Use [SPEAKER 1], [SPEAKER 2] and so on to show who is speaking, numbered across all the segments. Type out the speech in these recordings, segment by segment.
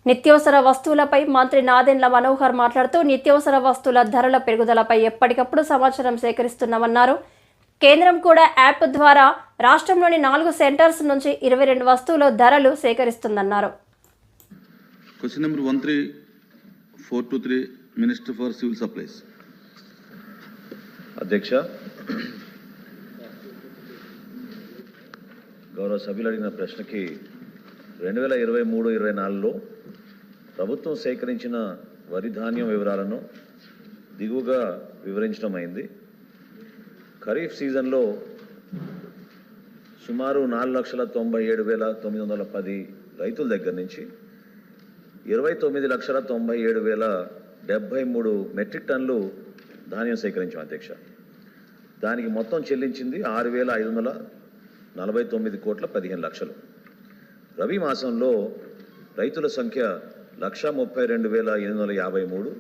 [SPEAKER 1] నిత్యావసర వస్తువులపై మంత్రి నాదెండ్ల మనోహర్ మాట్లాడుతూ నిత్యావసర వస్తువుల ధరల పెరుగుదలపై ఎప్పటికప్పుడు సమాచారం సేకరిస్తున్నామన్నారు. కేంద్రం కూడా యాప్ ద్వారా రాష్ట్రంలోని 4 సెంటర్స్ నుంచి 22 వస్తువుల ధరలు సేకరిస్తుందన్నారు.
[SPEAKER 2] Question number 13423 minister for civil supplies.
[SPEAKER 3] అధ్యక్ష, గౌరవ సభ్యులు అడిగిన ప్రశ్నకి 2023-24లో ప్రభుత్వం సేకరించిన వరి ధాన్యం వివరాలను దిగువగా వివరించడం అయింది. ఖరీఫ్ సీజన్లో సుమారు 4,97,910 రైతుల దగ్గర నుంచి 29,97,073 మెట్రిక్ టన్నులు ధాన్యం సేకరించాం అధ్యక్ష. దానికి మొత్తం చెల్లించింది 6,549 కోట్ల 15 లక్షలు. రబీ మాసంలో రైతుల సంఖ్య 1,32,853,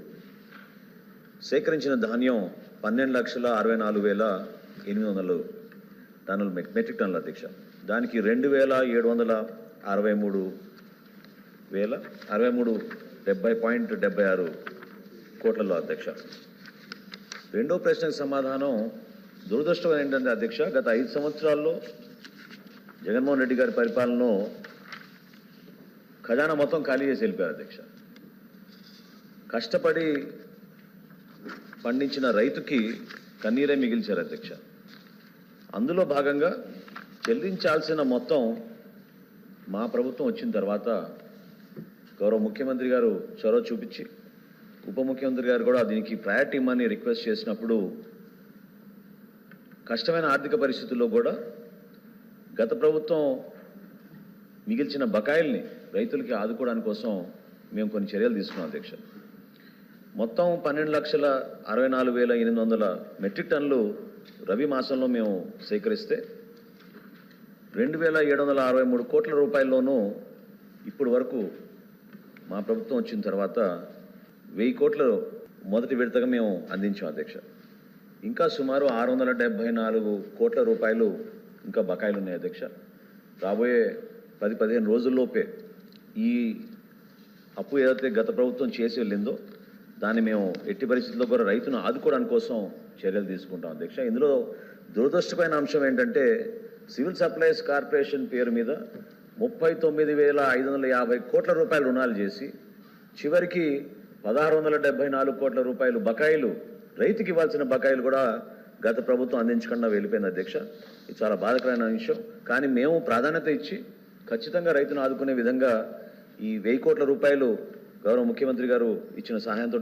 [SPEAKER 3] సేకరించిన ధాన్యం 12,64,800 టన్నులు మెట్రిక్ టన్నుల అధ్యక్ష. దానికి 2,763,70.76 కోట్లలో అధ్యక్ష. రెండో ప్రశ్నకు సమాధానం దురదృష్టం ఏంటంటే అధ్యక్ష, గత 5 సంవత్సరాల్లో జగన్మోహన్ రెడ్డి గారి పరిపాలనలో ఖజానా మొత్తం ఖాళీ చేసి వెళ్ళిపోయారు అధ్యక్ష. కష్టపడి పండించిన రైతుకి కన్నీరే మిగిల్చారు అధ్యక్ష. అందులో భాగంగా చెల్లించాల్సిన మొత్తం మా ప్రభుత్వం వచ్చిన తర్వాత గౌరవ ముఖ్యమంత్రి గారు చొరవ చూపించి ఉప ముఖ్యమంత్రి గారు కూడా దీనికి ప్రయారిటీ ఇమ్మని రిక్వెస్ట్ చేసినప్పుడు కష్టమైన ఆర్థిక పరిస్థితుల్లో కూడా గత ప్రభుత్వం మిగిల్చిన బకాయిల్ని రైతులకి ఆదుకోవడానికి కోసం మేము కొన్ని చర్యలు తీసుకున్నాం అధ్యక్ష. మొత్తం 12,64,800 మెట్రిక్ టన్నులు రబీ మాసంలో మేము సేకరిస్తే 2,763 కోట్ల రూపాయల్లోనూ ఇప్పుడు వరకు మా ప్రభుత్వం వచ్చిన తర్వాత 1000 కోట్ల మొదటి విడతగా మేము అందించాం అధ్యక్ష. ఇంకా సుమారు 674 కోట్ల రూపాయలు ఇంకా బకాయిలు ఉన్నాయి అధ్యక్ష. రాబోయే 10-15 రోజుల్లోపే ఈ అప్పు ఏదైతే గత ప్రభుత్వం చేసి వెళ్ళిందో దాన్ని మేము ఎట్టి పరిస్థితుల్లో కూడా రైతును ఆదుకోవడానికి కోసం చర్యలు తీసుకుంటాం అధ్యక్ష. ఇందులో దురదృష్టమైన అంశం ఏంటంటే సివిల్ సప్లైస్ కార్పొరేషన్ పేరు మీద 39,550 కోట్ల రూపాయలు రుణాలు చేసి చివరికి 1,674 కోట్ల రూపాయలు బకాయిలు, రైతుకి ఇవ్వాల్సిన బకాయిలు కూడా గత ప్రభుత్వం అందించకుండా వెళ్ళిపోయింది అధ్యక్ష. ఇది చాలా బాధాకరమైన విషయం. కానీ మేము ప్రాధాన్యత ఇచ్చి ఖచ్చితంగా రైతును ఆదుకునే విధంగా ఈ 1000 కోట్ల రూపాయలు గౌరవ ముఖ్యమంత్రి గారు ఇచ్చిన సహాయంతో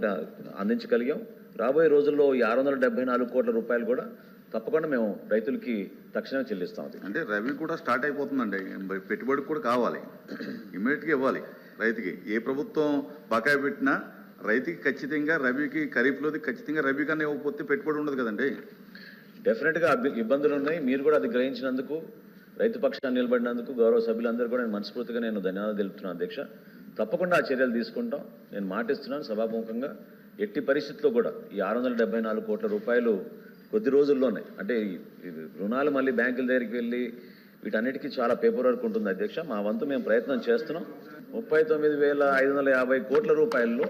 [SPEAKER 3] అందించగలిగాం. రాబోయే రోజుల్లో ఈ 674 కోట్ల రూపాయలు కూడా తప్పకుండా మేము రైతులకి తక్షణమే చెల్లిస్తాం.
[SPEAKER 2] అంటే రబీ కూడా స్టార్ట్ అయిపోతుందండి, పెట్టుబడికి కూడా కావాలి, ఇమ్మీడియట్గా ఇవ్వాలి రైతుకి. ఏ ప్రభుత్వం బకాయి పెట్టినా రైతుకి ఖచ్చితంగా రబీకి, ఖరీఫ్లోది ఖచ్చితంగా రబీ కన్నా ఇవ్వకపోతే పెట్టుబడి ఉండదు కదండి.
[SPEAKER 3] డెఫినెట్గా ఇబ్బందులు ఉన్నాయి. మీరు కూడా అది గ్రహించినందుకు, రైతు పక్షాన్ని నిలబడినందుకు గౌరవ సభ్యులందరూ కూడా మనస్ఫూర్తిగా నేను ధన్యవాదాలు తెలుపుతున్నాను అధ్యక్ష. తప్పకుండా ఆ చర్యలు తీసుకుంటాం. నేను మాటిస్తున్నాను సభాముఖంగా, ఎట్టి పరిస్థితుల్లో కూడా ఈ 674 కోట్ల రూపాయలు కొద్ది రోజుల్లోనే, అంటే రుణాలు మళ్ళీ బ్యాంకుల దగ్గరికి వెళ్ళి వీటన్నిటికీ చాలా పేపర్ వర్క్ ఉంటుంది అధ్యక్ష. మా వంతు మేము ప్రయత్నం చేస్తున్నాం. 39,550 కోట్ల రూపాయల్లో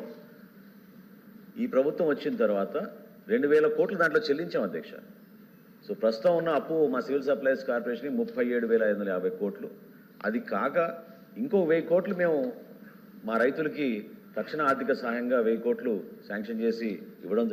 [SPEAKER 3] ఈ ప్రభుత్వం వచ్చిన తర్వాత 2,000 కోట్లు దాంట్లో చెల్లించాం అధ్యక్ష. సో ప్రస్తుతం ఉన్న అప్పు మా సివిల్ సప్లైస్ కార్పొరేషన్కి 37,550 కోట్లు. అది కాక ఇంకో 1000 కోట్లు మేము మా రైతులకి తక్షణ ఆర్థిక సహాయంగా 1000 కోట్లు శాంక్షన్ చేసి ఇవ్వడం